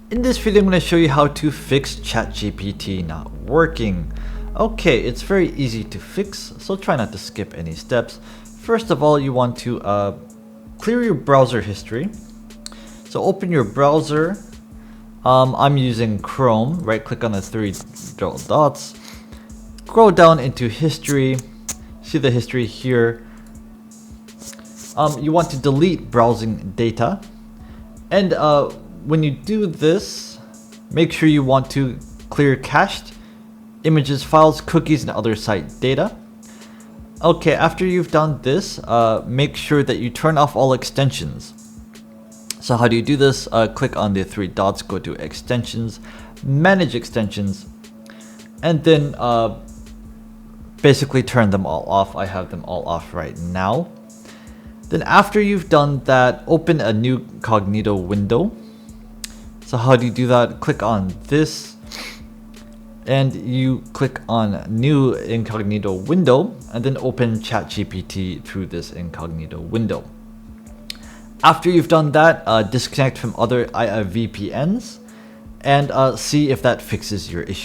In this video, I'm going to show you how to fix ChatGPT not working. Okay, it's very easy to fix, so try not to skip any steps. First of all, you want to clear your browser history. So open your browser. I'm using Chrome. Right click on the three dots. Scroll down into history. See the history here. You want to delete browsing data. And when you do this, make sure you want to clear cached images, files, cookies, and other site data. Okay, after you've done this, make sure that you turn off all extensions. So how do you do this? Click on the three dots, go to extensions, manage extensions, and then basically turn them all off. I have them all off right now. Then after you've done that, open a new incognito window. So how do you do that? Click on this and you click on new incognito window and then open ChatGPT through this incognito window. After you've done that, disconnect from other VPNs and see if that fixes your issue.